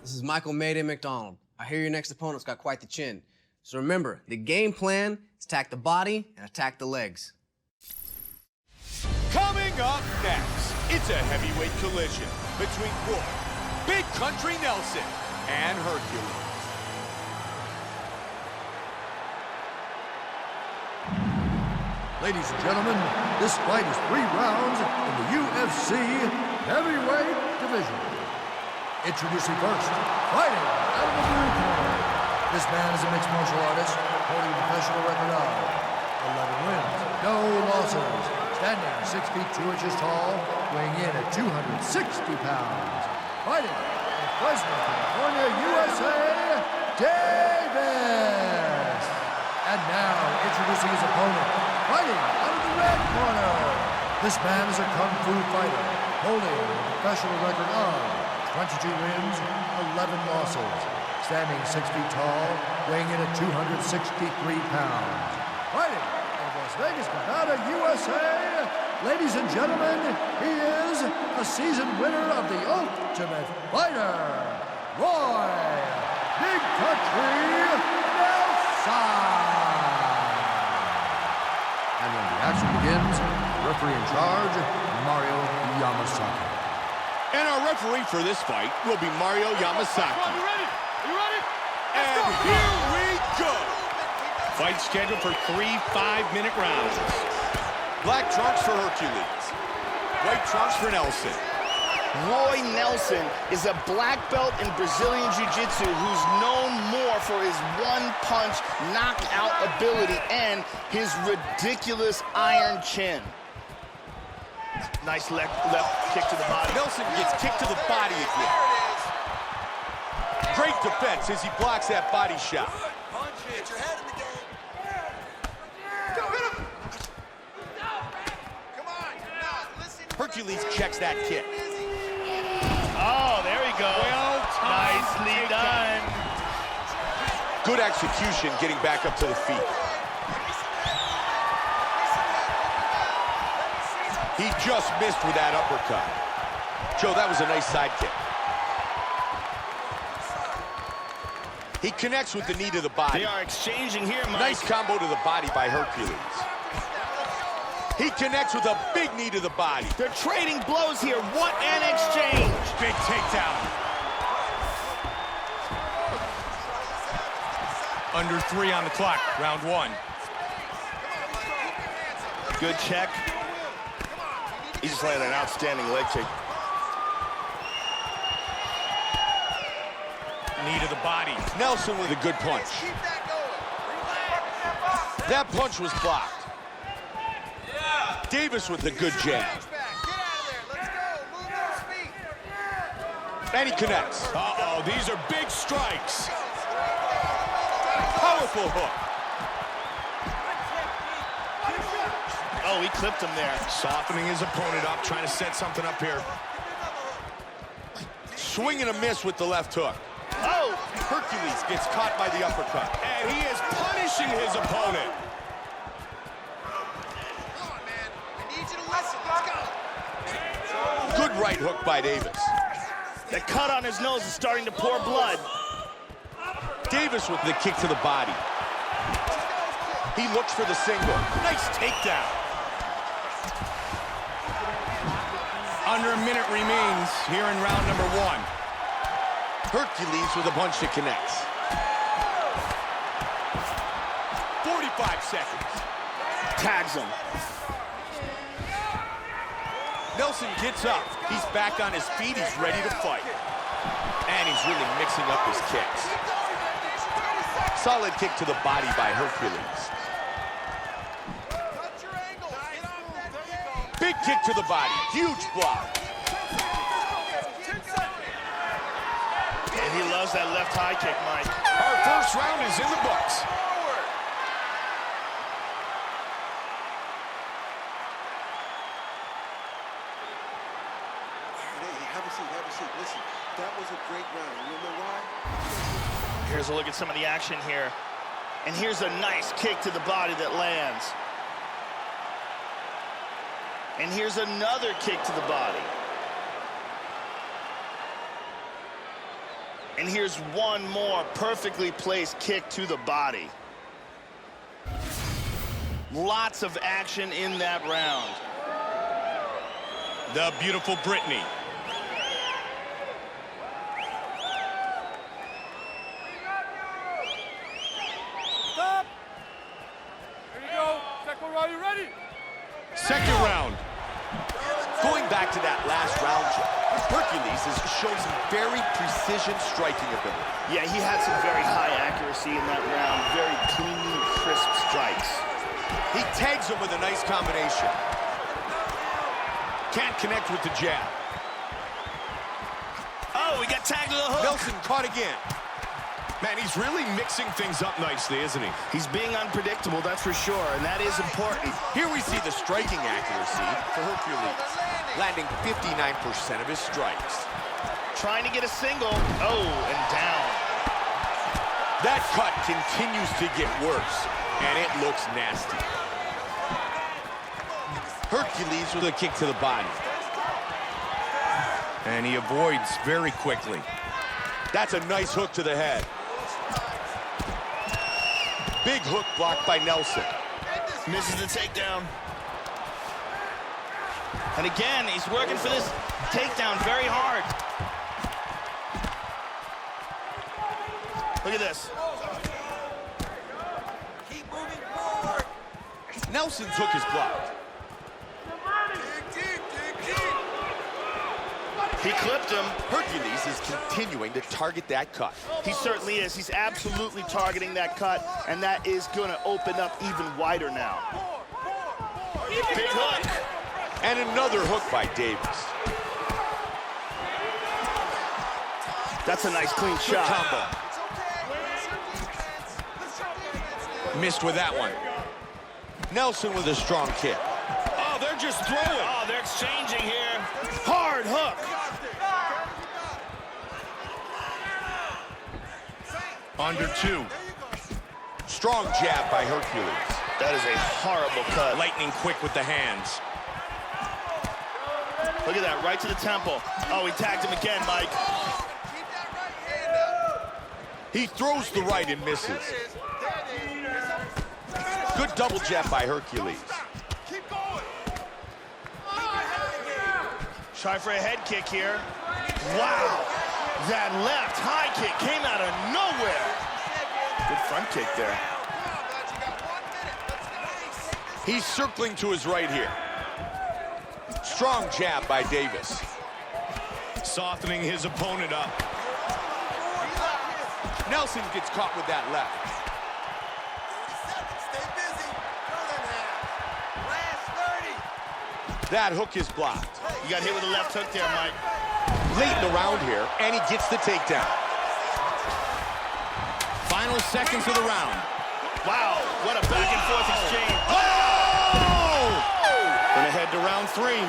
This is Michael Mayday McDonald. I hear your next opponent's got quite the chin. So remember, the game plan is attack the body and attack the legs. Coming up next, it's a heavyweight collision between Roy, Big Country Nelson, and Hercules. Ladies and gentlemen, this fight is 3 rounds in the UFC heavyweight division. Introducing first, fighting out of the blue corner. This man is a mixed martial artist holding a professional record of 11 wins, no losses, standing 6 feet 2 inches tall, weighing in at 260 pounds. Fighting in Fresno, California, USA, Davis. And now, introducing his opponent, fighting out of the red corner. This man is a kung fu fighter, holding a professional record of 22 wins, 11 losses, standing 6 feet tall, weighing in at 263 pounds. Fighting out of Las Vegas, Nevada, USA, ladies and gentlemen, he is a seasoned winner of the Ultimate Fighter, Roy Big Country Nelson. And when the action begins, referee in charge, Mario Yamasaki. And our referee for this fight will be Mario Yamasaki. You ready? You ready? And here we go. Fight scheduled for 3 5-minute rounds. Black trunks for Hercules. White trunks for Nelson. Roy Nelson is a black belt in Brazilian Jiu-Jitsu who's known more for his one-punch knockout ability and his ridiculous iron chin. Nice left kick to the body. Nelson gets kicked to the body again. Great defense as he blocks that body shot. Get your head in the game. Come on, listen. Hercules checks that kick. Oh, there we go. Well Nicely done. Good execution getting back up to the feet. He just missed with that uppercut. Joe, that was a nice side kick. He connects with the knee to the body. They are exchanging here, Mike. Nice combo to the body by Hercules. He connects with a big knee to the body. They're trading blows here. What an exchange. Big takedown. Under 3 on the clock, round 1. Good check. He just landed an outstanding leg kick. Knee to the body. Nelson with a good punch. That punch was blocked. Davis with a good jab. And he connects. Uh-oh, these are big strikes. Powerful hook. Oh, he clipped him there. Softening his opponent up, trying to set something up here. Swing and a miss with the left hook. Oh! Hercules gets caught by the uppercut. And he is punishing his opponent. Come on, man. I need you to listen. Let's go. Good right hook by Davis. The cut on his nose is starting to pour blood. Davis with the kick to the body. He looks for the single. Nice takedown. Under a minute remains here in round number 1. Hercules with a punch that connects. 45 seconds. Tags him. Nelson gets up. He's back on his feet. He's ready to fight. And he's really mixing up his kicks. Solid kick to the body by Hercules. Big kick to the body. Huge block. And he loves that left high kick, Mike. Our first round is in the books. Have a seat. Listen, that was a great round. You know why? Here's a look at some of the action here. And here's a nice kick to the body that lands. And here's another kick to the body. And here's one more perfectly placed kick to the body. Lots of action in that round. The beautiful Brittany. Stop! Here you go. Second round, you ready? Second round. Going back to that last round, Hercules has shown some very precision striking ability. Yeah, he had some very high accuracy in that round. Very clean, crisp strikes. He tags him with a nice combination. Can't connect with the jab. Oh, he got tagged with a hook. Nelson caught again. Man, he's really mixing things up nicely, isn't he? He's being unpredictable, that's for sure, and that is important. Here we see the striking accuracy for Hercules, landing 59% of his strikes. Trying to get a single. Oh, and down. That cut continues to get worse, and it looks nasty. Hercules with a kick to the body. And he avoids very quickly. That's a nice hook to the head. Big hook blocked by Nelson. Misses the takedown. And again, he's working for this takedown very hard. Look at this. Keep moving forward. Nelson's hook is blocked. He clipped him. Hercules is continuing to target that cut. He certainly is. He's absolutely targeting that cut, and that is going to open up even wider now. Big hook. And another hook by Davis. That's a nice clean Good shot. combo. Missed with that one. Nelson with a strong kick. Oh, they're just throwing. Oh, they're exchanging here. Hard hook. Under two. Strong jab by Hercules. That is a horrible cut. Lightning quick with the hands. Look at that, right to the temple. Oh, he tagged him again, Mike. Keep that right hand up. He throws the right and misses. Good double jab by Hercules. Keep going. Try for a head kick here. Wow. That left high kick came out of nowhere. Good front kick there. He's circling to his right here. Strong jab by Davis. Softening his opponent up. Nelson gets caught with that left. Stay busy. Throw them half. Last 30. That hook is blocked. You got hit with a left hook there, Mike. Late in the round here, and he gets the takedown. Final seconds of the round. Wow, what a back and forth exchange. Gonna head to round three.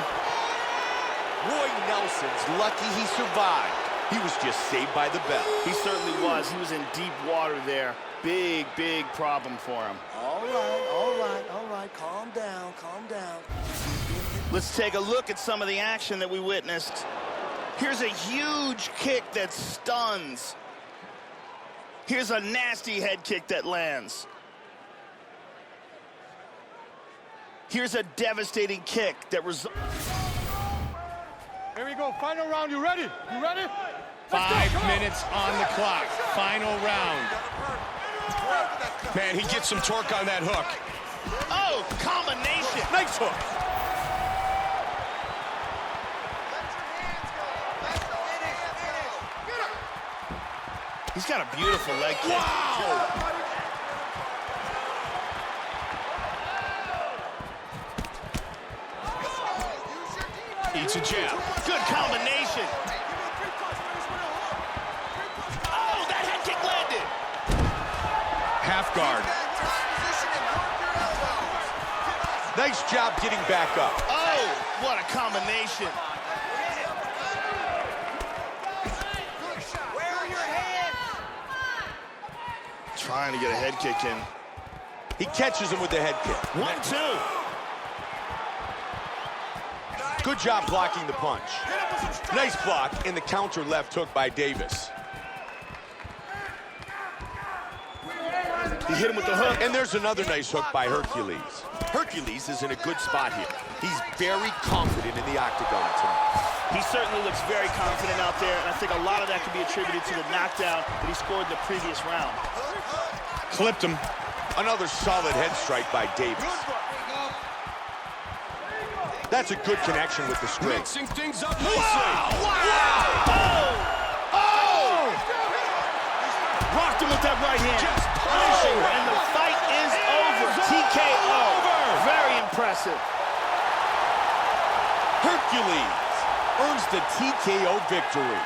Roy Nelson's lucky he survived. He was just saved by the bell. He certainly was. He was in deep water there. Big, big problem for him. All right. Calm down, calm down. Let's take a look at some of the action that we witnessed. Here's a huge kick that stuns. Here's a nasty head kick that lands. Here's a devastating kick that results. Here we go. Final round. You ready? You ready? 5 minutes on the clock. Final round. Man, he gets some torque on that hook. Oh, combination. Nice hook. He's got a beautiful leg kick. Wow! Eats a jab. Good combination. Oh, that head kick landed. Half guard. Nice job getting back up. Oh, what a combination. Where are your hands? Trying to get a head kick in. He catches him with the head kick. 1-2. Good job blocking the punch. Nice block in the counter left hook by Davis. He hit him with the hook. And there's another nice hook by Hercules. Hercules is in a good spot here. He's very confident in the octagon tonight. He certainly looks very confident out there, and I think a lot of that can be attributed to the knockdown that he scored in the previous round. Clipped him. Another solid head strike by Davis. That's a good connection with the straight. Mixing things up nicely. Wow! Oh! Rocked him with that right hand. Just punishing. And the fight is over. TKO. Very impressive. Hercules earns the TKO victory.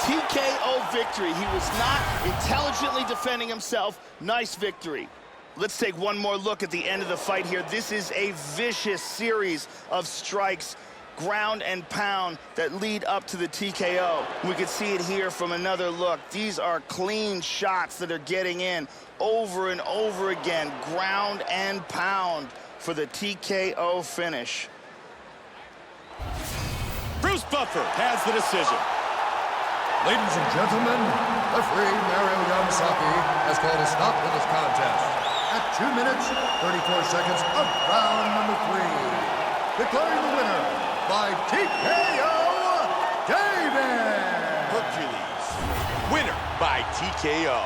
TKO victory. He was not intelligently defending himself. Nice victory. Let's take one more look at the end of the fight here. This is a vicious series of strikes, ground and pound, that lead up to the TKO. We can see it here from another look. These are clean shots that are getting in over and over again. Ground and pound for the TKO finish. Bruce Buffer has the decision. Ladies and gentlemen, referee Mario Yamasaki has called a stop to this contest at 2 minutes, 34 seconds of round number 3. Declaring the winner by TKO, Davis! Hercules, winner by TKO.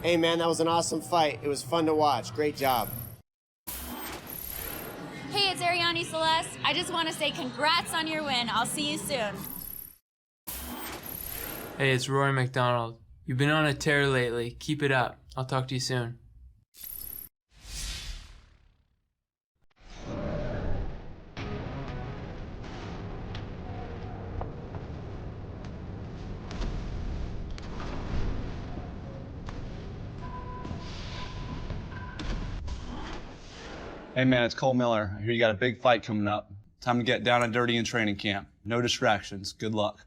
Hey man, that was an awesome fight. It was fun to watch. Great job. Hey, it's Ariane Celeste. I just want to say congrats on your win. I'll see you soon. Hey, it's Rory McDonald. You've been on a tear lately. Keep it up. I'll talk to you soon. Hey man, it's Cole Miller. I hear you got a big fight coming up. Time to get down and dirty in training camp. No distractions. Good luck.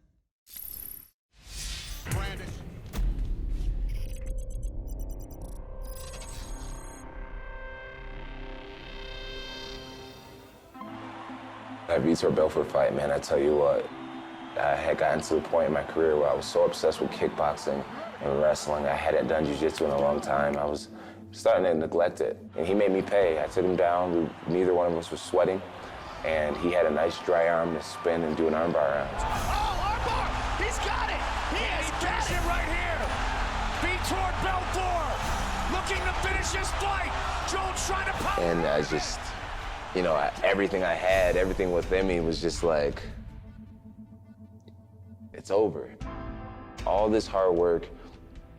That Vitor Belfort fight, man, I tell you what, I had gotten to the point in my career where I was so obsessed with kickboxing and wrestling. I hadn't done jiu-jitsu in a long time. I was starting to neglect it. And he made me pay. I took him down. Neither one of us was sweating. And he had a nice dry arm to spin and do an armbar round. Oh, armbar! He's got it! He has got it right here! Vitor Belfort looking to finish his fight. Jones trying to power. And I just, you know, everything I had, everything within me was just like, it's over. All this hard work,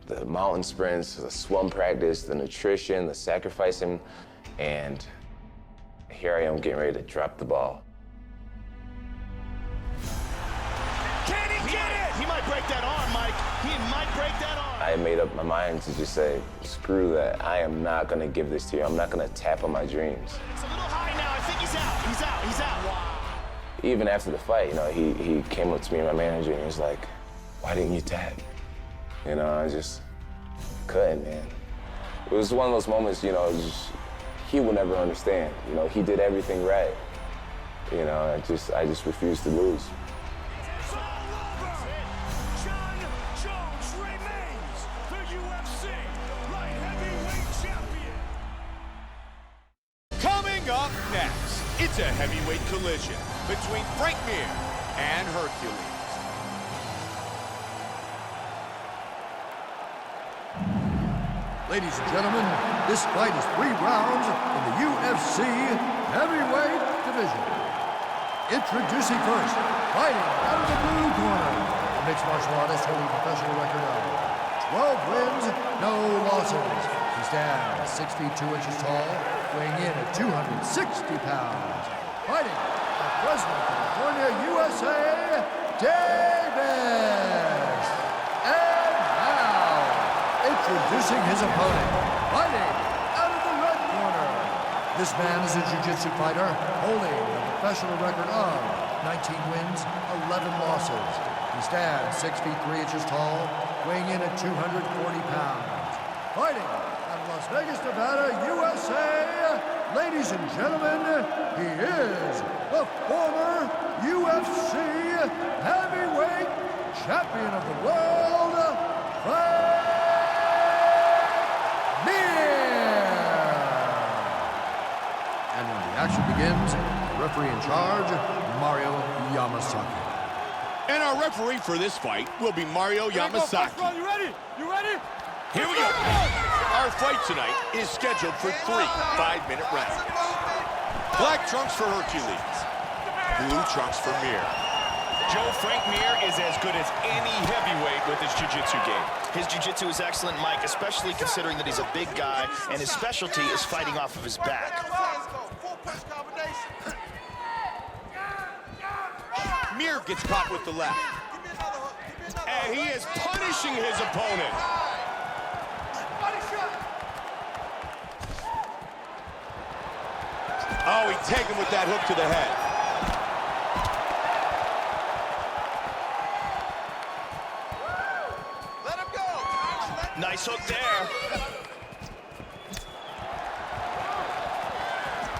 the mountain sprints, the swim practice, the nutrition, the sacrificing, and here I am getting ready to drop the ball. Can he get it? He might break that arm, Mike. He might break that arm. I made up my mind to just say, screw that. I am not gonna give this to you. I'm not gonna tap on my dreams. It's a little high now. I think he's out. He's out. He's out. Wow. Even after the fight, you know, he came up to me and my manager and he was like, why didn't you tap? You know, I just couldn't, man. It was one of those moments, you know, he will never understand. You know, he did everything right. You know, I just refused to lose. It's all over. John Jones remains the UFC light heavyweight champion. Coming up next, it's a heavyweight collision between Frank Mir and Hercules. Ladies and gentlemen, this fight is 3 rounds in the UFC heavyweight division. Introducing first, fighting out of the blue corner, a mixed martial artist holding a professional record of 12 wins, no losses. He stands 6 feet 2 inches tall, weighing in at 260 pounds. Fighting at Fresno, California, USA, Davis. And now, introducing his opponent, fighting out of the red corner. This man is a jiu-jitsu fighter holding a professional record of 19 wins, 11 losses. He stands 6 feet 3 inches tall, weighing in at 240 pounds. Fighting out of Las Vegas, Nevada, USA, ladies and gentlemen, he is the former UFC heavyweight champion of the world, Frank Mir. And when the action begins, referee in charge, Mario Yamasaki. And our referee for this fight will be Mario Yamasaki. You ready? You ready? Here we go. Our fight tonight is scheduled for 3 5-minute rounds. Black trunks for Hercules. Blue trunks for Mir. Joe, Frank Mir is as good as any heavyweight with his jiu-jitsu game. His jiu-jitsu is excellent, Mike, especially considering that he's a big guy and his specialty is fighting off of his back. Mir gets caught with the left. And he is punishing his opponent. Oh, he tagged him with that hook to the head. Let him go. Nice hook there.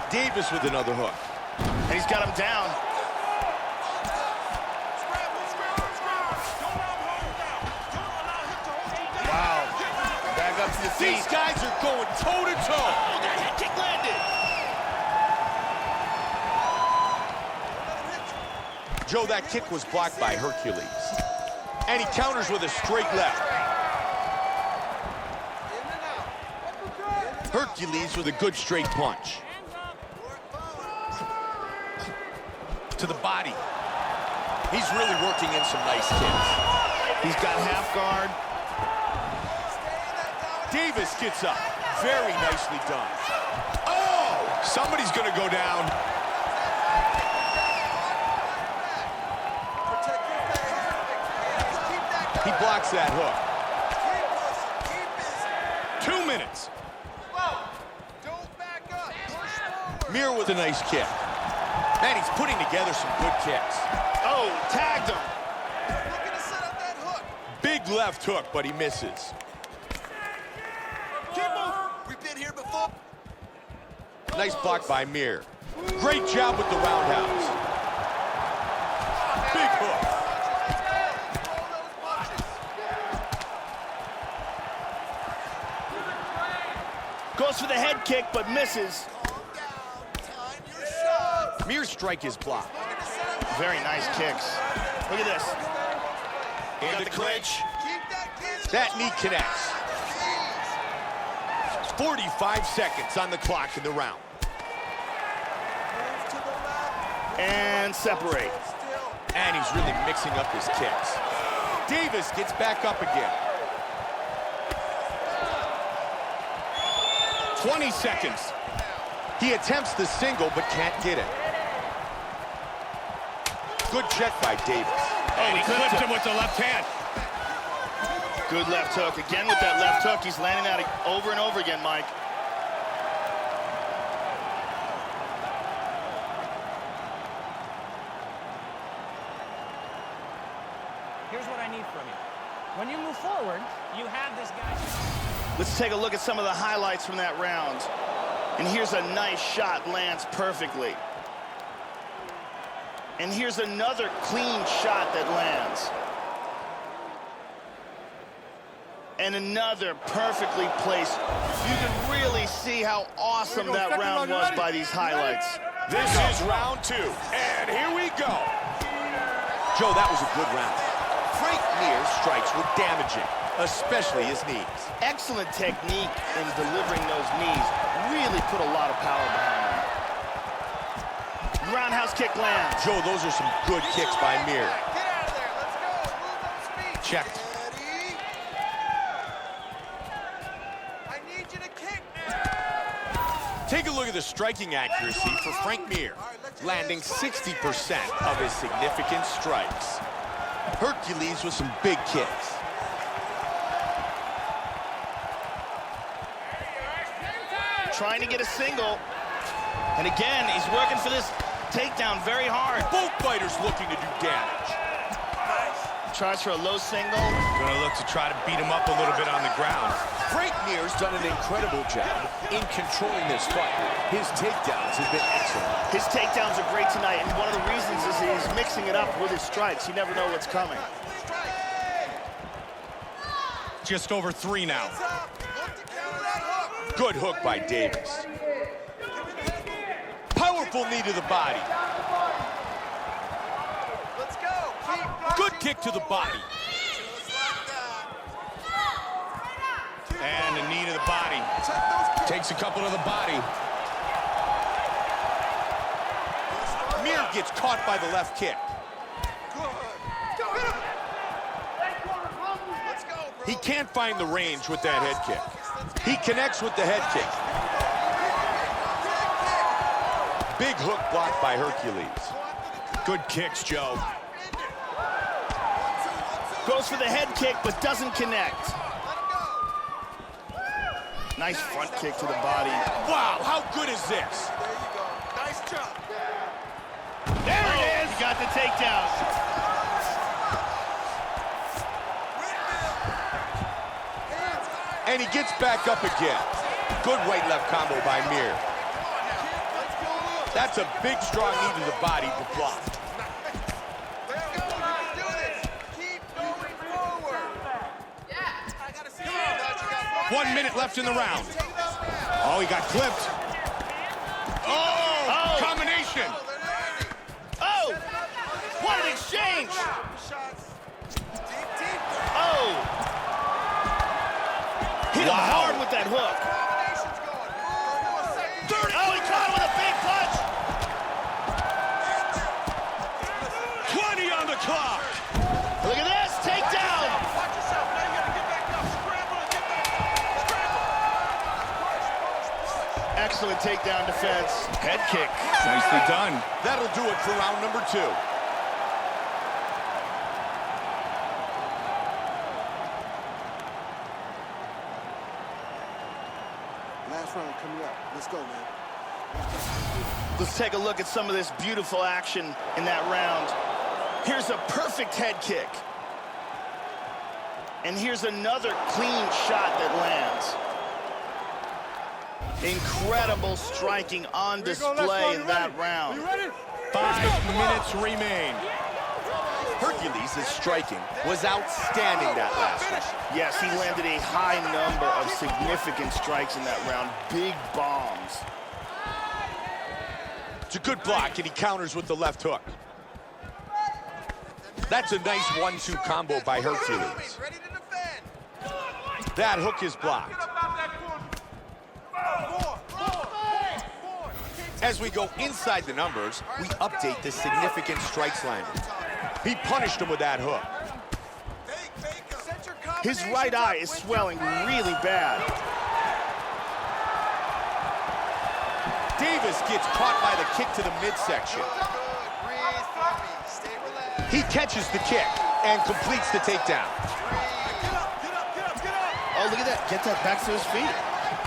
Davis with another hook. And he's got him down. Wow. Back up to the feet. These guys are going toe-to-toe. Oh, that head kick landed. Joe, that kick was blocked by Hercules. And he counters with a straight left. Hercules with a good straight punch. To the body. He's really working in some nice kicks. He's got half guard. Davis gets up. Very nicely done. Oh! Somebody's gonna go down. He blocks that hook. 2 minutes. Mir with a nice kick. Man, he's putting together some good kicks. Oh, tagged him. Big left hook, but he misses. We've been here before. Nice block by Mir. Great job with the roundhouse. Big hook. Goes for the head kick, but misses. Mir's strike is blocked. Very nice kicks. Look at this. And the clinch. That knee connects. 45 seconds on the clock in the round. And separate. And he's really mixing up his kicks. Davis gets back up again. 20 seconds. He attempts the single, but can't get it. Good check by Davis. And he clipped him with the left hand. Good left hook. Again with that left hook. He's landing that over and over again, Mike. Here's what I need from you. When you move forward, you have this guy. Let's take a look at some of the highlights from that round. And here's a nice shot, lands perfectly. And here's another clean shot that lands. And another perfectly placed. You can really see how awesome that round was by these highlights. This is round 2, and here we go. Joe, that was a good round. Frank Mir's strikes were damaging, especially his knees. Excellent technique in delivering those knees. Really put a lot of power behind them. Roundhouse kick lands. Joe, those are some good kicks by Mir. Checked. Take a look at at the striking accuracy for Frank Mir, landing 60% of his significant strikes. Hercules with some big kicks. Trying to get a single. And again, he's working for this takedown very hard. Both fighters looking to do damage. Tries for a low single. Gonna look to try to beat him up a little bit on the ground. Frank Mir's done an incredible job in controlling this fight. His takedowns have been excellent. His takedowns are great tonight, and one of the reasons is he's mixing it up with his strikes. You never know what's coming. Just over 3 now. Good hook by Davis. Powerful knee to the body. Good kick to the body. And a knee to the body. Takes a couple to the body. Mir gets caught by the left kick. He can't find the range with that head kick. He connects with the head kick. Big hook blocked by Hercules. Good kicks, Joe. Goes for the head kick, but doesn't connect. Nice front kick to the body. Wow, how good is this? Nice job. There it is. He got the takedown. And he gets back up again. Good right-left combo by Mir. That's a big, strong knee to the body to block. 1 minute left in the round. Oh, he got clipped. Oh, combination. Oh, what an exchange. Oh. Hit him hard with that hook. Oh, he caught him with a big punch. 20 on the clock. Look at this, takedown. Excellent takedown defense. Head kick. Nicely done. That'll do it for round number 2. Last round coming up. Let's go, man. Let's take a look at some of this beautiful action in that round. Here's a perfect head kick. And here's another clean shot that lands. Incredible striking on display in that round. 5 minutes remain. Hercules' striking was outstanding that last round. Yes, he landed a high number of significant strikes in that round. Big bombs. It's a good block, and he counters with the left hook. That's a nice 1-2 combo by Hercules. That hook is blocked. As we go inside the numbers, we update the significant strikes landed. He punished him with that hook. His right eye is swelling really bad. Davis gets caught by the kick to the midsection. He catches the kick and completes the takedown. Oh, look at that. Get that back to his feet.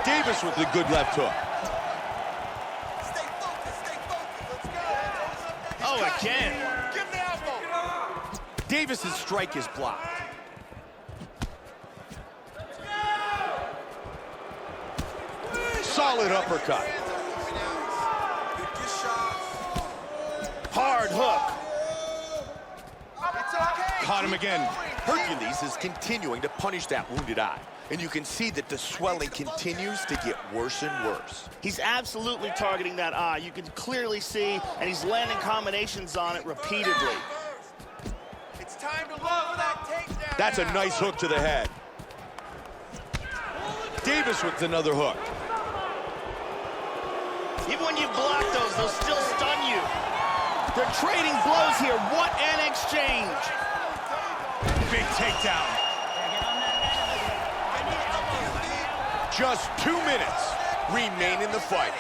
Davis with the good left hook. Oh, again. Davis's strike is blocked. Solid uppercut. Hard hook. Caught him again. Hercules is continuing to punish that wounded eye. And you can see that the swelling continues to get worse and worse. He's absolutely targeting that eye. You can clearly see, and he's landing combinations on it repeatedly. It's time to love that takedown. That's a nice hook to the head. Davis with another hook. Even when you block those, they'll still stun you. They're trading blows here. What an exchange. Big takedown. Just 2 minutes remain in the fight.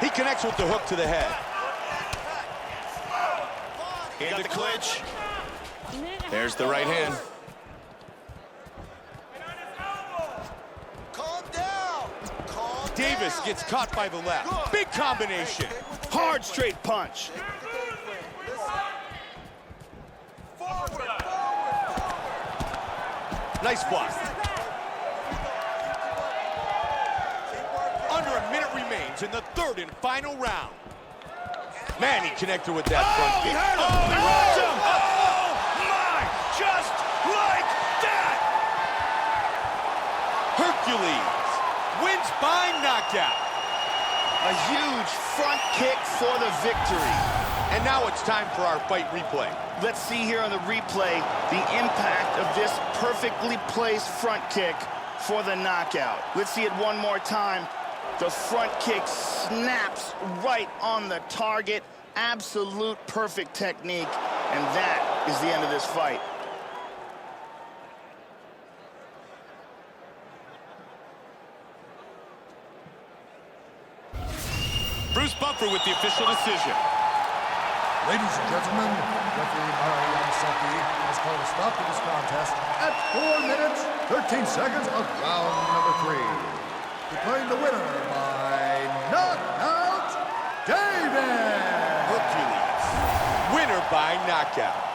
He connects with the hook to the head. He got the clinch. There's the right hand. Calm down. Calm Davis down. gets caught by the left. Big combination. Hard straight punch. Nice block. Under a minute remains in the third and final round. Man, he connected with that front kick. He rocked him. Oh, my. Just like that. Hercules wins by knockout. A huge front kick for the victory. And now it's time for our fight replay. Let's see here on the replay the impact of this perfectly placed front kick for the knockout. Let's see it one more time. The front kick snaps right on the target. Absolute perfect technique. And that is the end of this fight. Bruce Buffer with the official decision. Ladies and gentlemen, referee Mari Yamasaki has called a stop to this contest at 4 minutes, 13 seconds of round number 3. Declaring the winner by knockout, Davis! Hercules, winner by knockout.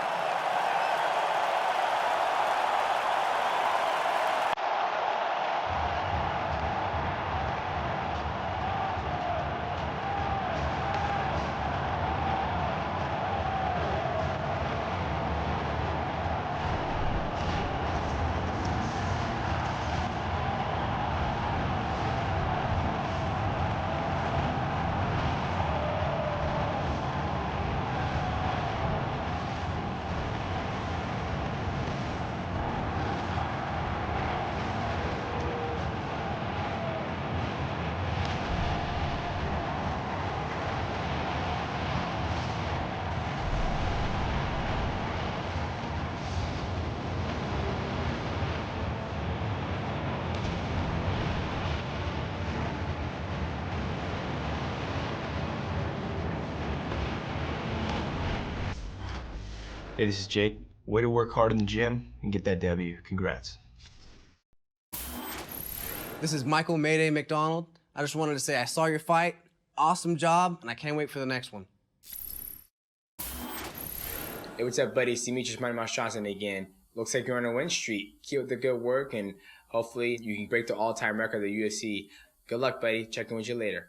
Hey, this is Jake. Way to work hard in the gym and get that W. Congrats. This is Michael Mayday McDonald. I just wanted to say I saw your fight. Awesome job, and I can't wait for the next one. Hey, what's up, buddy? It's Demetrius Money Mouse Johnson again. Looks like you're on a win streak. Keep up the good work, and hopefully you can break the all-time record of the UFC. Good luck, buddy. Check in with you later.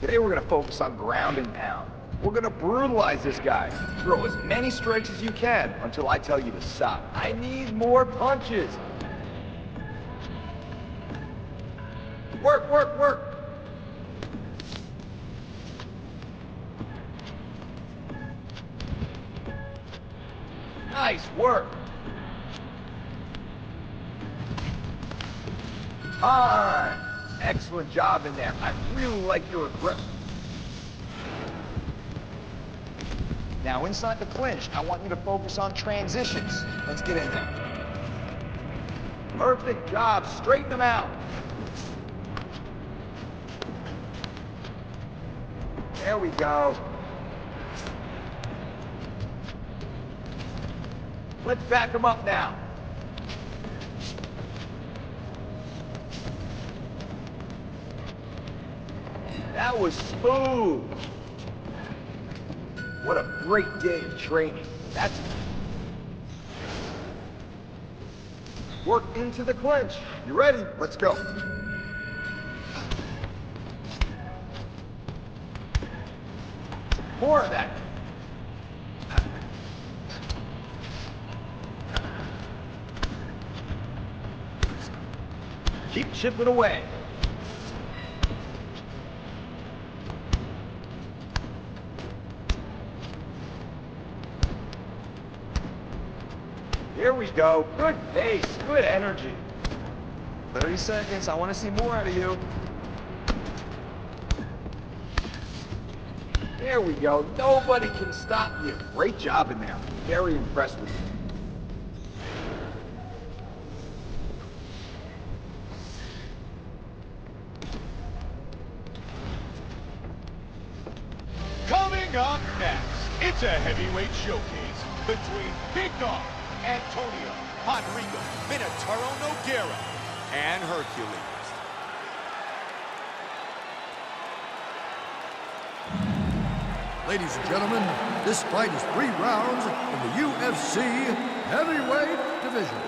Today we're going to focus on ground and pound. We're going to brutalize this guy. Throw as many strikes as you can until I tell you to stop. I need more punches. Work, work, work. Nice work. Ah, excellent job in there. I really like your grip. Now inside the clinch, I want you to focus on transitions. Let's get in there. Perfect job. Straighten them out. There we go. Let's back them up now. That was smooth. What a great day of training. That's work into the clinch. You ready? Let's go. More of that. Keep chipping away. Here we go. Good pace, good energy. 30 seconds. I want to see more out of you. There we go. Nobody can stop you. Great job in there. Very impressed with you. Coming up next, it's a heavyweight showcase between Big Dog Antonio Rodrigo Minotauro Nogueira and Hercules. Ladies and gentlemen, this fight is 3 rounds in the UFC heavyweight division.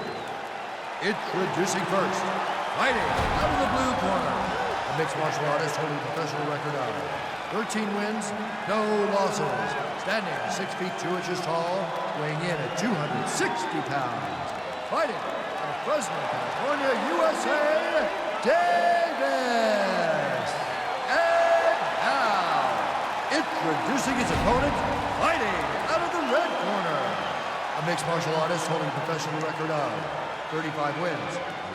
Introducing first, fighting out of the blue corner, a mixed martial artist holding a professional record of 13 wins, no losses, standing 6 feet 2 inches tall, weighing in at 260 pounds. Fighting out of Fresno, California, USA, Davis. And now, introducing his opponent, fighting out of the red corner, a mixed martial artist holding a professional record of 35 wins,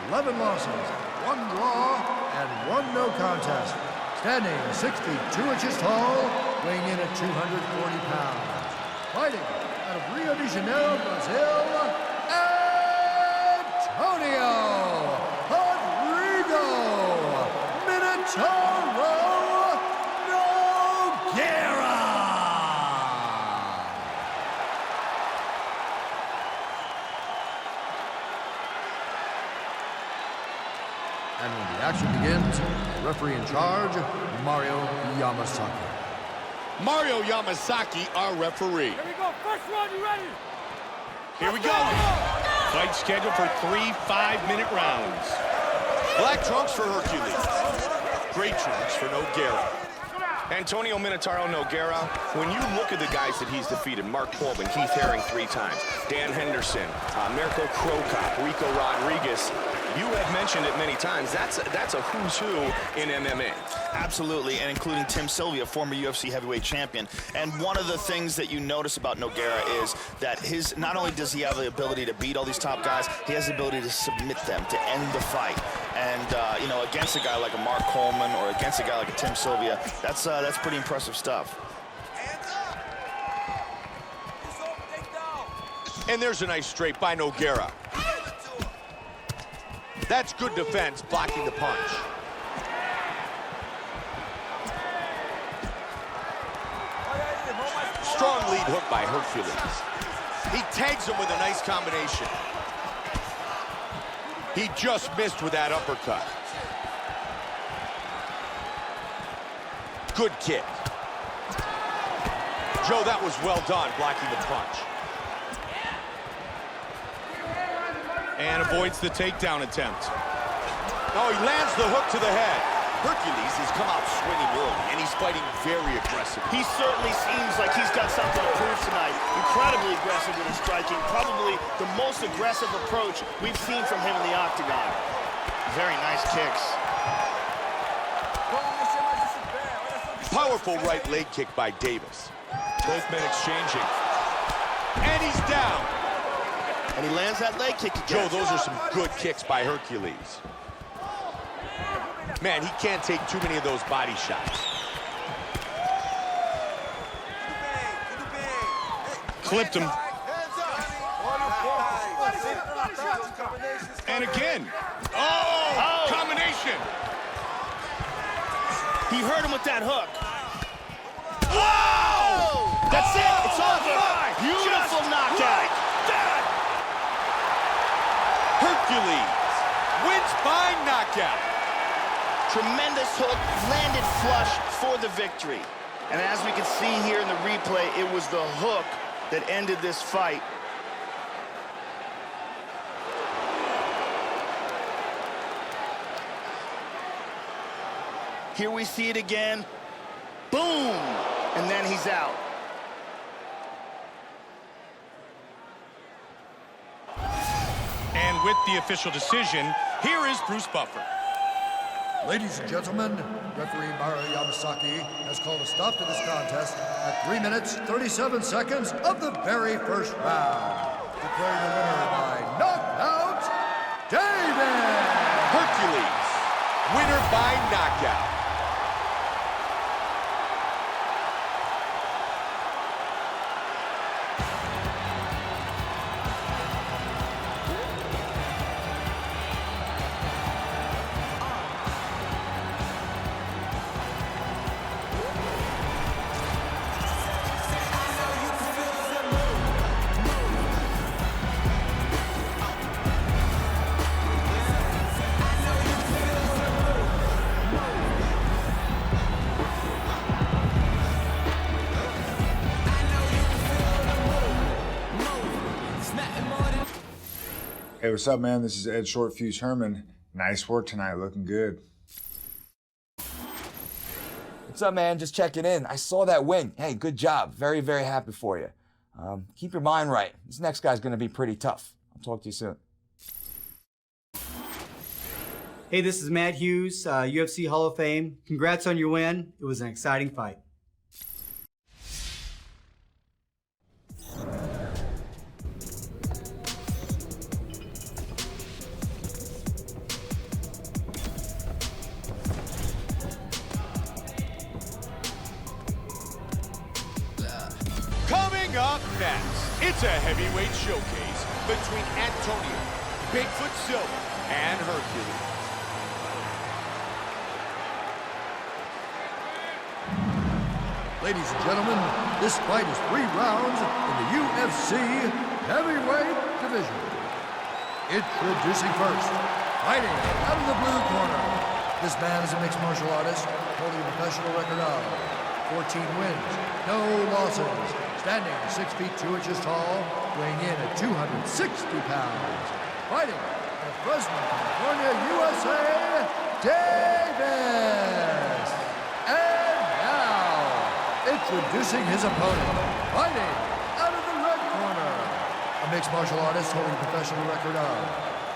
11 losses, 1 draw, and 1 no contest. Standing 6 feet 2 inches tall, weighing in at 240 pounds. Fighting out of Rio de Janeiro, Brazil, Antonio Rodrigo Minotauro Nogueira. And when the action begins, referee in charge, Mario Yamasaki. Mario Yamasaki, our referee. Here we go. First round, you ready? Here we go. Fight scheduled for 3 5-minute rounds. Black trunks for Hercules. Gray trunks for Nogueira. Antonio Minotauro Nogueira, when you look at the guys that he's defeated, Mark Coleman, Keith Haring 3 times, Dan Henderson, Mirko Cro Cop, Rico Rodriguez, you have mentioned it many times. That's a who's who in MMA. Absolutely, and including Tim Sylvia, former UFC heavyweight champion. And one of the things that you notice about Nogueira is that not only does he have the ability to beat all these top guys, he has the ability to submit them, to end the fight. And, you know, against a guy like a Mark Coleman or against a guy like a Tim Sylvia, that's pretty impressive stuff. And there's a nice straight by Nogueira. That's good defense, blocking the punch. Strong lead hook by Hercules. He tags him with a nice combination. He just missed with that uppercut. Good kick. Joe, that was well done, blocking the punch. And avoids the takedown attempt. Oh, he lands the hook to the head. Hercules has come out swinging early, and he's fighting very aggressive. He certainly seems like he's got something to prove tonight. Incredibly aggressive with his striking. Probably the most aggressive approach we've seen from him in the octagon. Very nice kicks. Powerful right leg kick by Davis. Both men exchanging. And he's down. And he lands that leg kick again. Joe, those are some good kicks by Hercules. Man, he can't take too many of those body shots. Clipped him. And again. Oh! Combination. He hurt him with that hook. Whoa! That's it. It's over. Beautiful knockout. Hercules wins by knockout. Tremendous hook, landed flush for the victory. And as we can see here in the replay, it was the hook that ended this fight. Here we see it again. Boom! And then he's out. And with the official decision, here is Bruce Buffer. Ladies and gentlemen, referee Mario Yamasaki has called a stop to this contest at 3 minutes, 37 seconds of the very first round. Declaring the winner by knockout, David! Hercules, winner by knockout. Hey, what's up, man? This is Ed Shortfuse Herman. Nice work tonight, looking good. What's up, man? Just checking in. I saw that win. Hey, good job. Very, very happy for you. Keep your mind right. This next guy's going to be pretty tough. I'll talk to you soon. Hey, this is Matt Hughes, UFC Hall of Fame. Congrats on your win. It was an exciting fight. Coming up next, it's a heavyweight showcase between Antonio Bigfoot Silva and Hercules. Ladies and gentlemen, this fight is 3 rounds in the UFC heavyweight division. Introducing first, fighting out of the blue corner. This man is a mixed martial artist holding a professional record of 14 wins, no losses, standing 6 feet 2 inches tall, weighing in at 260 pounds. Fighting out of Fresno, California, USA, Davis! And now, introducing his opponent, fighting out of the red corner. A mixed martial artist holding a professional record of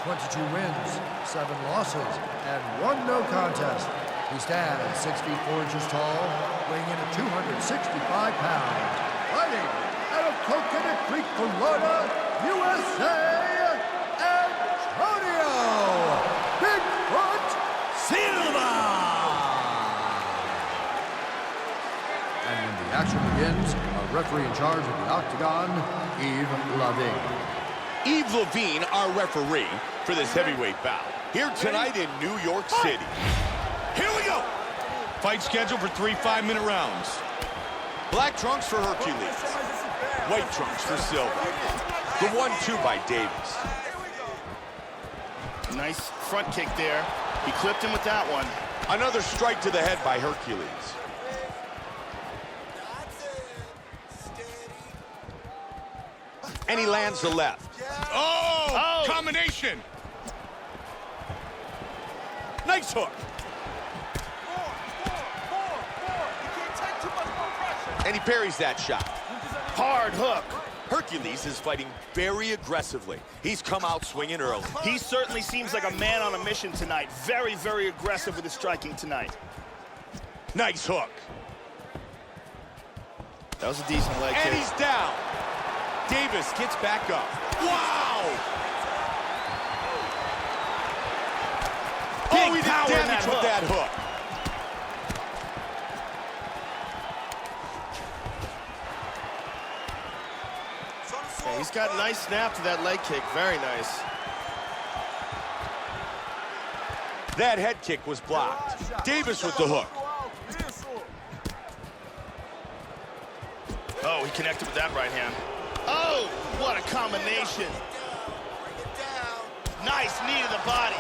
22 wins, 7 losses, and 1 no contest. He stands 6 feet 4 inches tall, weighing in at 265 pounds. Fighting out of Coconut Creek, Florida, USA, Antonio Bigfoot Silva! And when the action begins, our referee in charge of the Octagon, Yves Lavigne. Yves Lavigne, our referee for this heavyweight bout, here tonight in New York City. Here we go! Fight scheduled for 3 5-minute rounds. Black trunks for Hercules. White trunks for Silva. The 1-2 by Davis. Nice front kick there. He clipped him with that one. Another strike to the head by Hercules. And he lands the left. Oh! Combination! Nice hook. And he parries that shot. Hard hook. Hercules is fighting very aggressively. He's come out swinging early. He certainly seems like a man on a mission tonight. Very, very aggressive with his striking tonight. Nice hook. That was a decent leg kick. And he's down. Davis gets back up. Wow! Big he did power in damage with that hook. Yeah, he's got a nice snap to that leg kick. Very nice. That head kick was blocked. Davis with the hook. Oh, he connected with that right hand. Oh, what a combination. Nice knee to the body.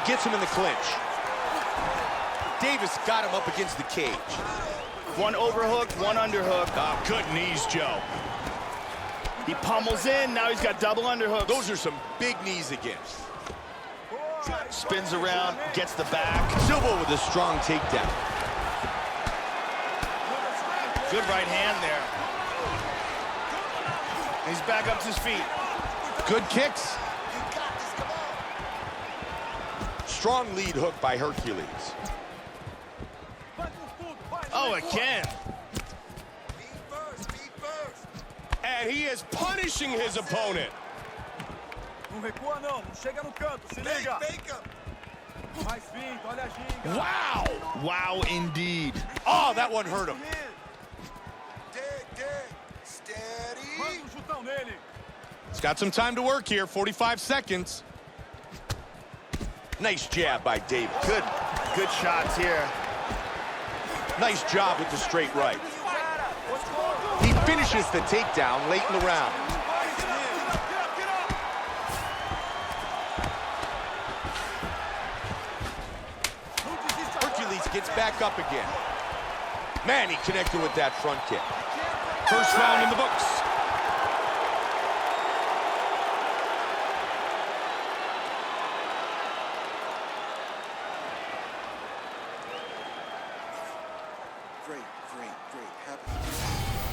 gets him in the clinch. Davis got him up against the cage. One overhook, one underhook. Oh, good knees, Joe. He pummels in, now he's got double underhooks. Those are some big knees again. Spins around, gets the back. Silva with a strong takedown. Good right hand there. He's back up to his feet. Good kicks. Strong lead hook by Hercules. Oh, again. And he is punishing his opponent. Não recua não, não chega no canto, se liga. Mais vindo, olha a ginga. Wow! Wow, indeed. Oh, that one hurt him. Manda chutão nele. He's got some time to work here, 45 seconds. Nice jab by Davis. Good shots here. Nice job with the straight right. He finishes the takedown late in the round. Hercules gets back up again. Man, he connected with that front kick. First round in the books.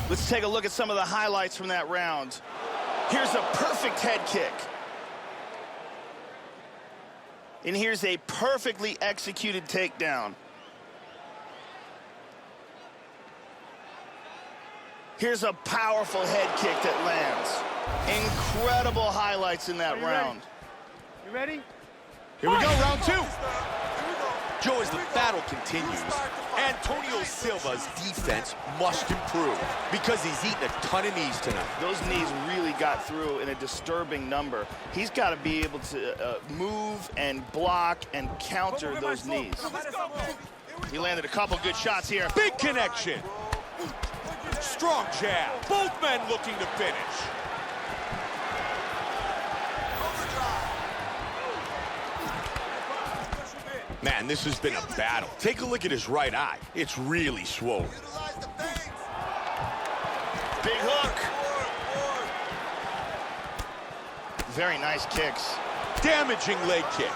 Let's take a look at some of the highlights from that round. Here's a perfect head kick. And here's a perfectly executed takedown. Here's a powerful head kick that lands. Incredible highlights in that round. You ready? Here we go, round two. Joe, as the battle continues, Antonio Silva's defense must improve because he's eaten a ton of knees tonight. Those knees really got through in a disturbing number. He's got to be able to move and block and counter those knees. He landed a couple good shots here. Big connection. Strong jab. Both men looking to finish. Man, this has been a battle. Take a look at his right eye. It's really swollen. Big hook. Very nice kicks. Damaging leg kick.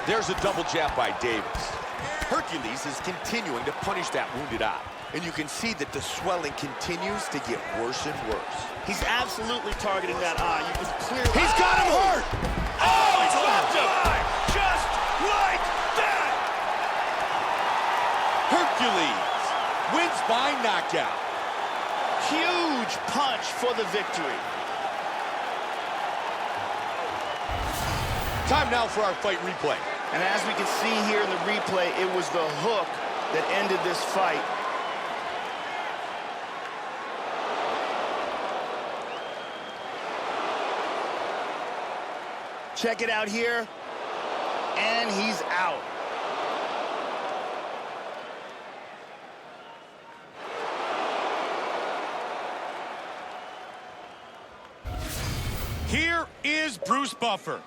There's a double jab by Davis. Hercules is continuing to punish that wounded eye. And you can see that the swelling continues to get worse and worse. He's absolutely targeting that eye. You can clearly... He's got him hurt! Oh, he dropped him! Just like that! Hercules wins by knockout. Huge punch for the victory. Time now for our fight replay. And as we can see here in the replay, it was the hook that ended this fight. Check it out here, and he's out. Here is Bruce Buffer.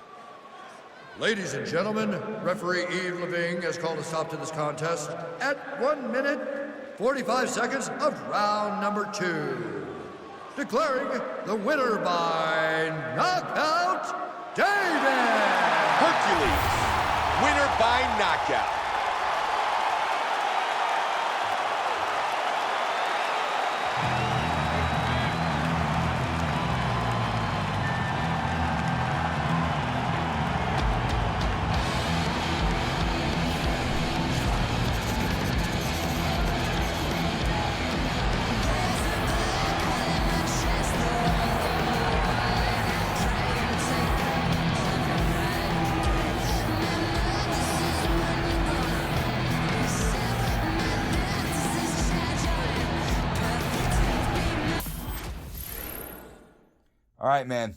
Ladies and gentlemen, referee Yves Leving has called a stop to this contest at 1 minute, 45 seconds of round number 2. Declaring the winner by knockout, Davis! Hercules, winner by knockout. All right, man.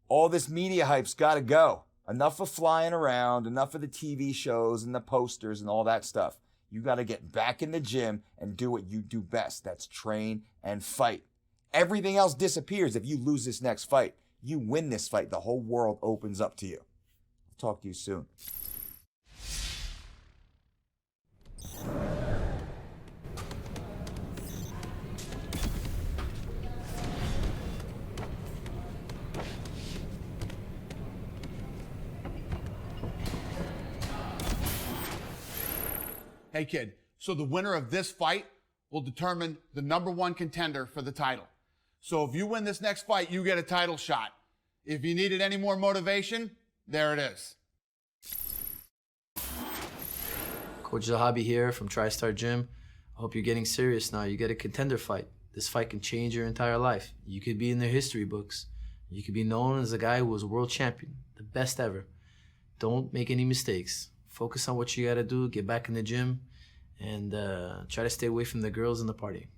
All this media hype's got to go. Enough of flying around, enough of the TV shows and the posters and all that stuff. You got to get back in the gym and do what you do best. That's train and fight. Everything else disappears if you lose this next fight. You win this fight, the whole world opens up to you. I'll talk to you soon. Hey, kid, so the winner of this fight will determine the #1 contender for the title. So if you win this next fight, you get a title shot. If you needed any more motivation, there it is. Coach Zahabi here from TriStar Gym. I hope you're getting serious now. You get a contender fight. This fight can change your entire life. You could be in the history books. You could be known as a guy who was a world champion, the best ever. Don't make any mistakes. Focus on what you gotta do, get back in the gym, and try to stay away from the girls and the party.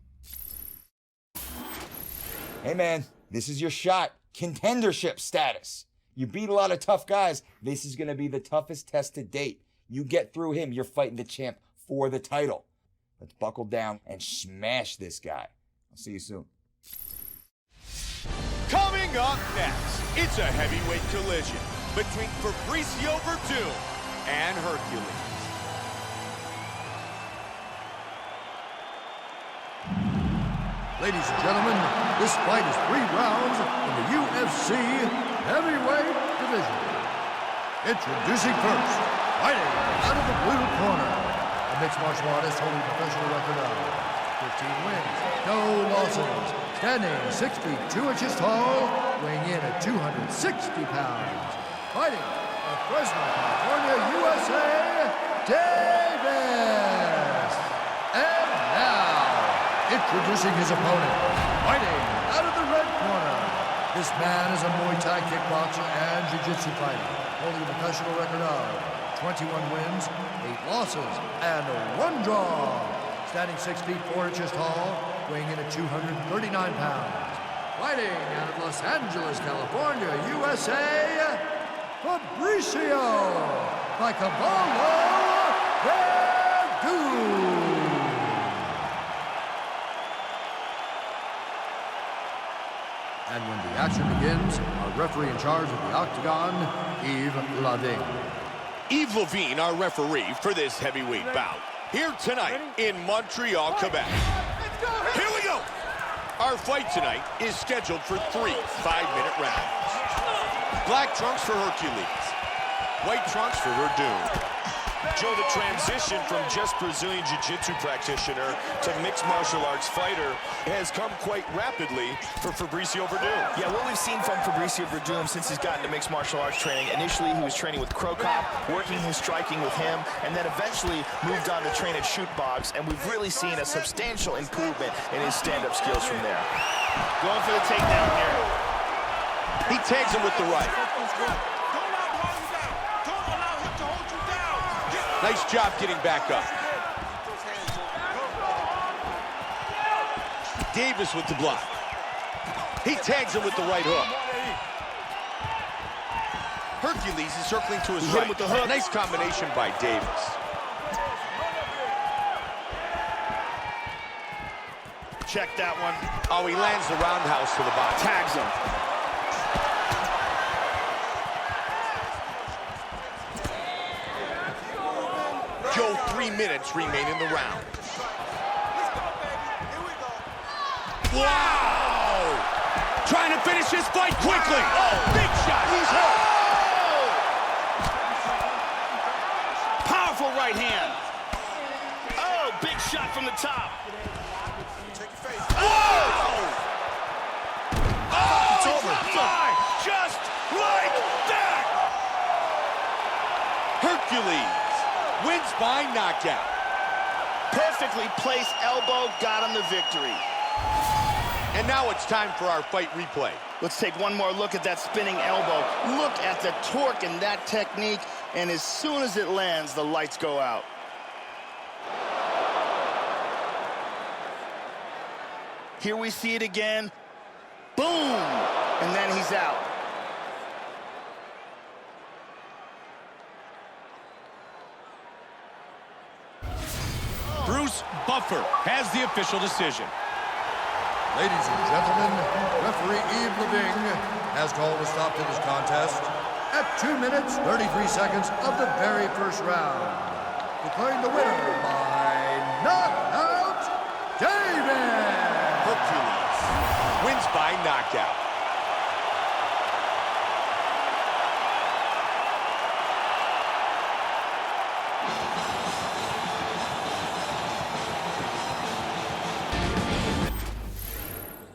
Hey man, this is your shot. Contendership status. You beat a lot of tough guys. This is gonna be the toughest test to date. You get through him, you're fighting the champ for the title. Let's buckle down and smash this guy. I'll see you soon. Coming up next, it's a heavyweight collision between Fabricio Werdum and Hercules. Ladies and gentlemen, this fight is 3 rounds in the UFC heavyweight division. Introducing first, fighting out of the blue corner, a mixed martial artist holding a professional record of 15 wins, no losses, standing 6 feet 2 inches tall, weighing in at 260 pounds, fighting out of Fresno, California, USA, Davis. And now, introducing his opponent, fighting out of the red corner. This man is a Muay Thai kickboxer and jiu-jitsu fighter, holding a professional record of 21 wins, 8 losses, and 1 draw. Standing 6 feet 4 inches tall, weighing in at 239 pounds. Fighting out of Los Angeles, California, USA, Fabricio Caballo Werdum. And when the action begins, our referee in charge of the octagon, Yves Lavigne. Yves Lavigne, our referee for this heavyweight bout. Here tonight in Montreal, Quebec. Here we go! Our fight tonight is scheduled for 3 5-minute rounds. Black trunks for Hercules. White trunks for Werdum. Joe, the transition from just Brazilian Jiu-Jitsu practitioner to mixed martial arts fighter has come quite rapidly for Fabricio Werdum. Yeah, what we've seen from Fabricio Werdum since he's gotten to mixed martial arts training, initially he was training with Crow Cop, working his striking with him, and then eventually moved on to train at Shoot Box, and we've really seen a substantial improvement in his stand-up skills from there. Going for the takedown here. He tags him with the right. Nice job getting back up. Davis with the block. He tags him with the right hook. Hercules is circling to his right. With the hook. Nice combination by Davis. Check that one. Oh, he lands the roundhouse to the body. Tags him. Joe, 3 minutes remain in the round. Wow! Trying to finish this fight quickly. Oh, big shot. He's hurt. Powerful right hand. Oh, big shot from the top. Oh! Oh, it's over. Just like that. Hercules wins by knockout. Perfectly placed elbow got him the victory. And now it's time for our fight replay. Let's take one more look at that spinning elbow. Look at the torque and that technique, and as soon as it lands, the lights go out. Here we see it again. Boom! And then he's out. Bruce Buffer has the official decision. Ladies and gentlemen, referee Yves Leving has called a stop to this contest at 2 minutes, 33 seconds of the very first round, declaring the winner by knockout, David! Hercules wins by knockout.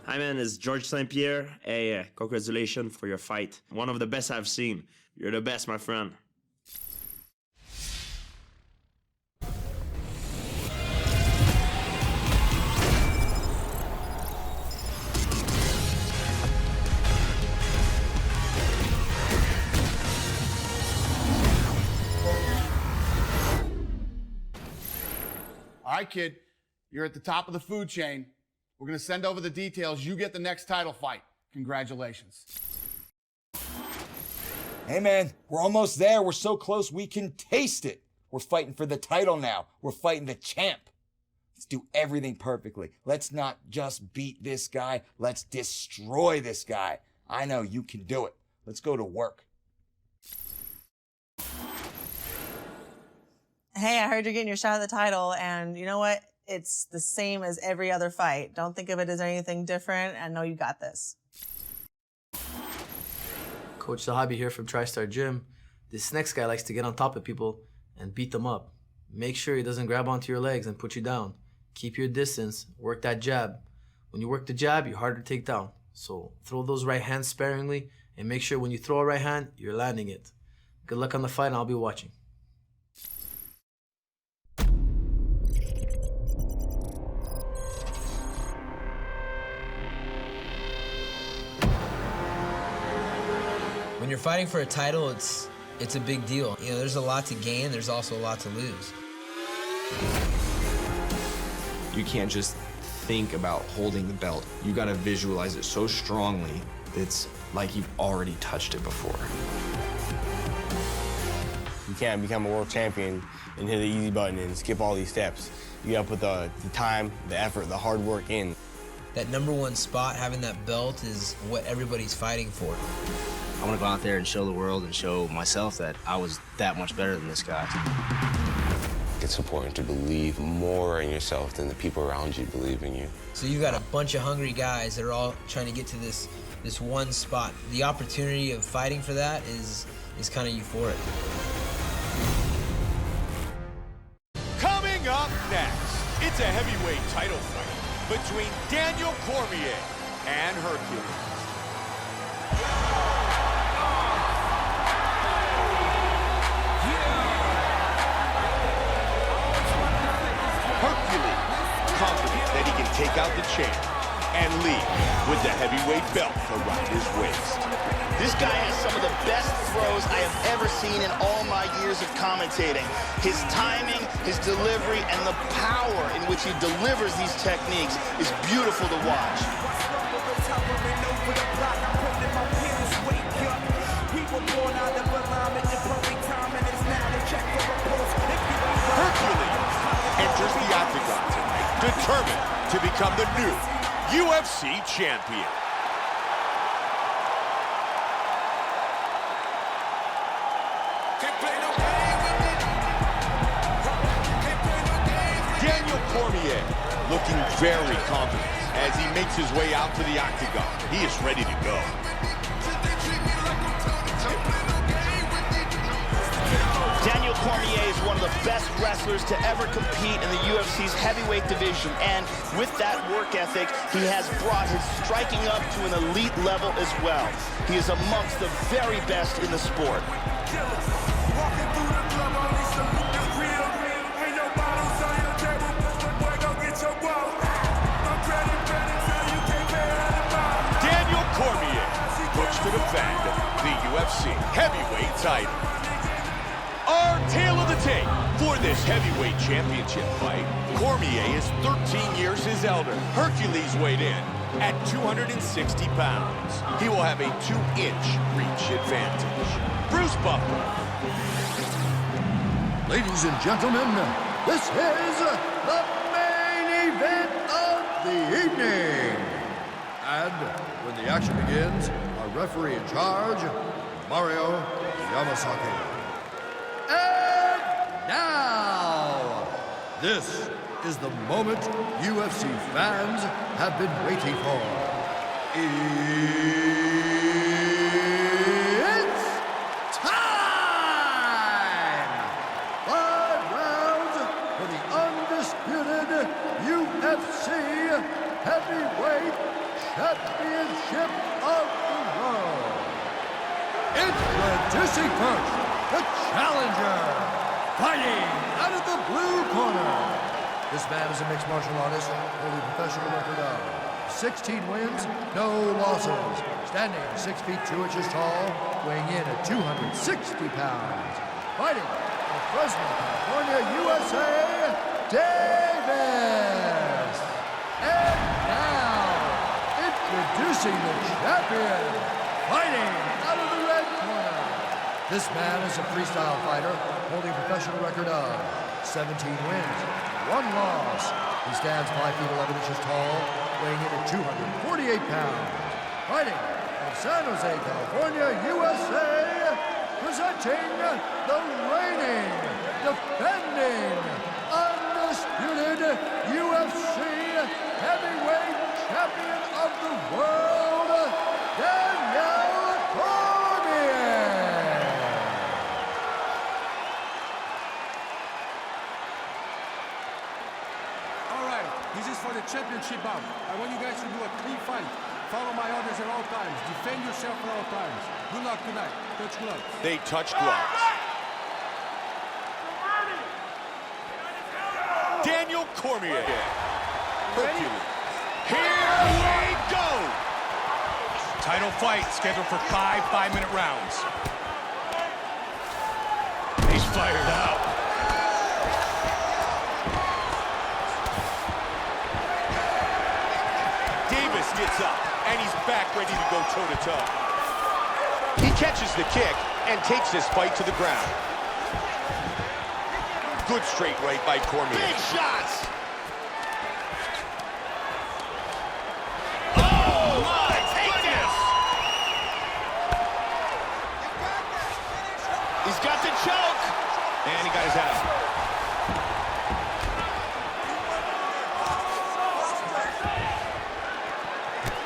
Hi man, it's George St. Pierre. Hey, congratulations for your fight. One of the best I've seen. You're the best, my friend. All right, kid, you're at the top of the food chain. We're going to send over the details. You get the next title fight. Congratulations. Hey, man, we're almost there. We're so close, we can taste it. We're fighting for the title now. We're fighting the champ. Let's do everything perfectly. Let's not just beat this guy. Let's destroy this guy. I know you can do it. Let's go to work. Hey, I heard you're getting your shot at the title, and you know what? It's the same as every other fight. Don't think of it as anything different. I know you got this. Coach Zahabi here from TriStar Gym. This next guy likes to get on top of people and beat them up. Make sure he doesn't grab onto your legs and put you down. Keep your distance. Work that jab. When you work the jab, you're harder to take down. So throw those right hands sparingly and make sure when you throw a right hand, you're landing it. Good luck on the fight, and I'll be watching. When you're fighting for a title, it's a big deal. You know, there's a lot to gain, there's also a lot to lose. You can't just think about holding the belt. You gotta visualize it so strongly, it's like you've already touched it before. You can't become a world champion and hit the easy button and skip all these steps. You gotta put the time, the effort, the hard work in. That #1 spot, having that belt, is what everybody's fighting for. I want to go out there and show the world and show myself that I was that much better than this guy. It's important to believe more in yourself than the people around you believe in you. So you've got a bunch of hungry guys that are all trying to get to this one spot. The opportunity of fighting for that is kind of euphoric. Coming up next, it's a heavyweight title fight between Daniel Cormier and Hercules. Hercules, confident that he can take out the champ and leave with the heavyweight belt around his waist. This guy has some of the best throws I have ever seen in all my years of commentating. His timing, his delivery, and the power in which he delivers these techniques is beautiful to watch. Hercules enters the octagon tonight, determined to become the new UFC champion. Daniel Cormier looking very confident as he makes his way out to the octagon. He is ready to go. Daniel Cormier is one of the best wrestlers to ever compete in the UFC's heavyweight division, and with that work ethic, he has brought his striking up to an elite level as well. He is amongst the very best in the sport. Daniel Cormier looks to defend the UFC heavyweight title. Our tale of the tape for this heavyweight championship fight. Cormier is 13 years his elder. Hercules weighed in at 260 pounds. He will have a 2-inch reach advantage. Bruce Buffer. Ladies and gentlemen, this is the main event of the evening. And when the action begins, our referee in charge, Mario Yamasaki. And now, this is the moment UFC fans have been waiting for. It's time! 5 rounds for the undisputed UFC Heavyweight Championship of the world. Introducing first, the challenger, fighting out of the blue corner. This man is a mixed martial artist, holding a professional record of 16 wins, no losses. Standing 6 feet 2 inches tall, weighing in at 260 pounds. Fighting from Fresno, California, USA, Davis. And now, introducing the champion, fighting out of the red corner. This man is a freestyle fighter, holding a professional record of 17 wins, 1 loss. He stands 5 feet 11 inches tall, weighing in at 248 pounds. Fighting from San Jose, California, USA, presenting the reigning, defending, undisputed UFC heavyweight champion of the world, Daniel Cormier. All right, this is for the championship bout. I want you guys to do a clean fight. Follow my orders at all times. Defend yourself at all times. Good luck tonight. Touch gloves. They touch gloves. Daniel Cormier. Hercules. Here we go! Title fight scheduled for 5 5-minute rounds. He's fired out. Davis gets up, and he's back ready to go toe-to-toe. He catches the kick and takes this fight to the ground. Good straight right by Cormier. Big shots! Oh, my goodness! He's got the choke! And he got his head up.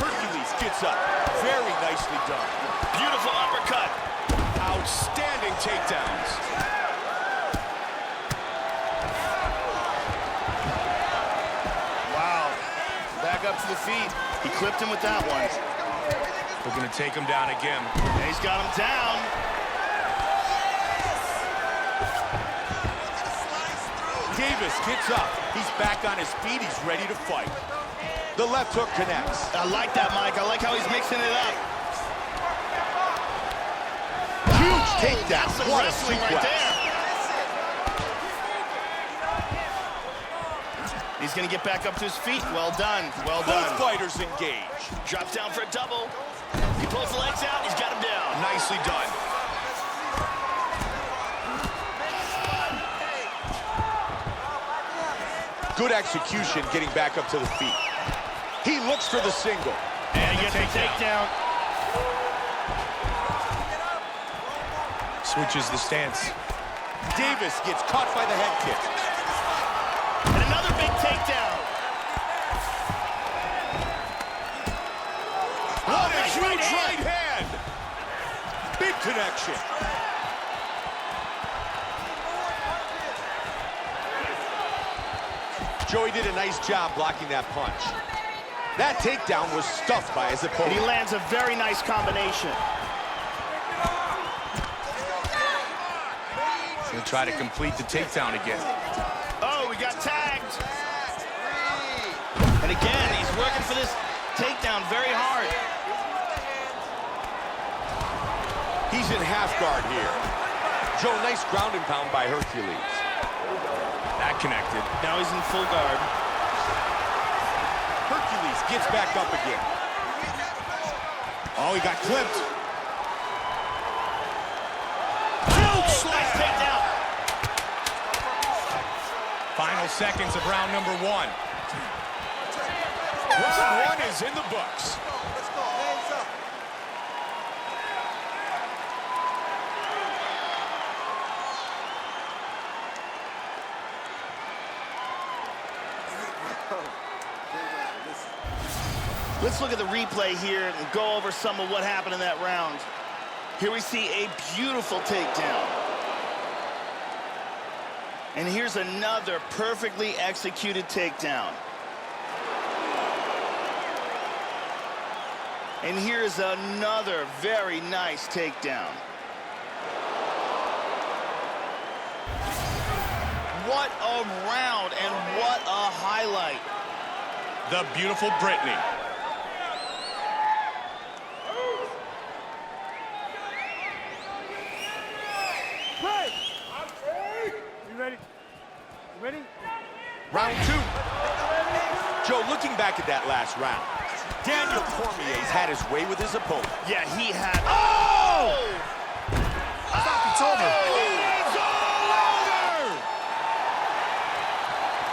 Hercules gets up. Very nicely done. Beautiful uppercut. Outstanding takedowns. Wow. Back up to the feet. He clipped him with that one. They're going to take him down again. And he's got him down. Davis gets up. He's back on his feet. He's ready to fight. The left hook connects. I like that, Mike. I like how he's mixing it up. Huge takedown. That's some What a wrestling sequence. right there. He's going to get back up to his feet. Well done. Well done. Both fighters engage. Drops down for a double. He pulls the legs out. He's got him down. Nicely done. Good execution getting back up to the feet. He looks for the single. And he gets the takedown. Switches the stance. Davis gets caught by the head kick. And another big takedown. What a huge right hand. Big connection. Joey did a nice job blocking that punch. That takedown was stuffed by his opponent. And he lands a very nice combination. He'll try to complete the takedown again. Oh, we got tagged. And again, he's working for this takedown very hard. He's in half guard here. Joe, nice ground and pound by Hercules. That connected. Now he's in full guard. Hercules gets back up again. Oh, he got clipped. Huge slice takedown. Final seconds of round number 1. Round 1 is in the books. Let's look at the replay here and go over some of what happened in that round. Here we see a beautiful takedown. And here's another perfectly executed takedown. And here's another very nice takedown. What a round and what a highlight. The beautiful Brittany. You ready? You ready? Round 2. Joe, looking back at that last round, Daniel Cormier's had his way with his opponent. Yeah, he had... Oh! Stop, it's over. It's all over!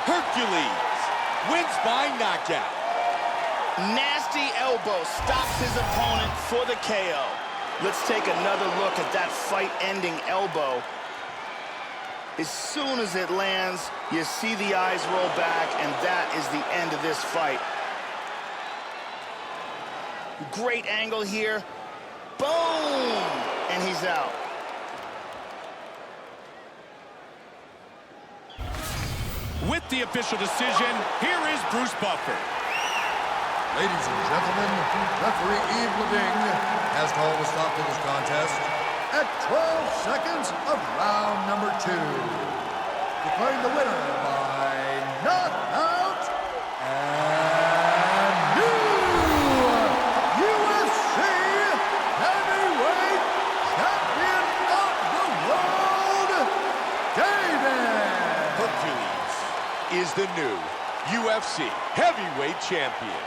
Hercules wins by knockout. Nasty elbow stops his opponent for the KO. Let's take another look at that fight-ending elbow. As soon as it lands, you see the eyes roll back, and that is the end of this fight. Great angle here. Boom! And he's out. With the official decision, here is Bruce Buffer. Ladies and gentlemen, referee Yves Lavigne has called a stop to this contest at 12 seconds of round number 2. Declaring the winner by knockout and new UFC heavyweight champion of the world, David Hercules is the new UFC heavyweight champion.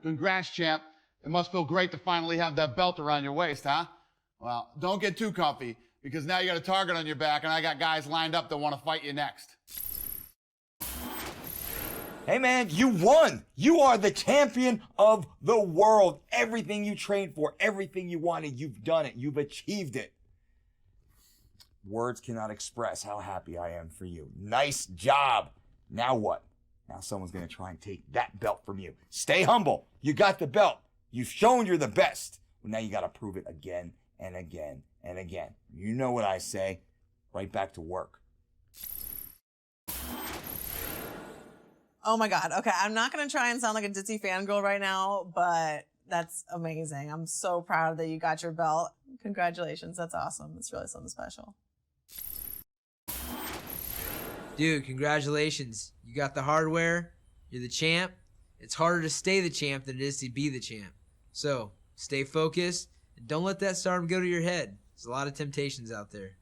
Congrats, champ. It must feel great to finally have that belt around your waist, huh? Well, don't get too comfy, because now you got a target on your back, and I got guys lined up that want to fight you next. Hey man, you won! You are the champion of the world. Everything you trained for, everything you wanted, you've done it. You've achieved it. Words cannot express how happy I am for you. Nice job. Now what? Now someone's going to try and take that belt from you. Stay humble. You got the belt. You've shown you're the best. Well, now you got to prove it again and again and again. You know what I say. Right back to work. Oh my God. Okay, I'm not going to try and sound like a ditzy fangirl right now, but that's amazing. I'm so proud that you got your belt. Congratulations. That's awesome. It's really something special. Dude, congratulations. You got the hardware. You're the champ. It's harder to stay the champ than it is to be the champ. So, stay focused and don't let that stardom go to your head. There's a lot of temptations out there.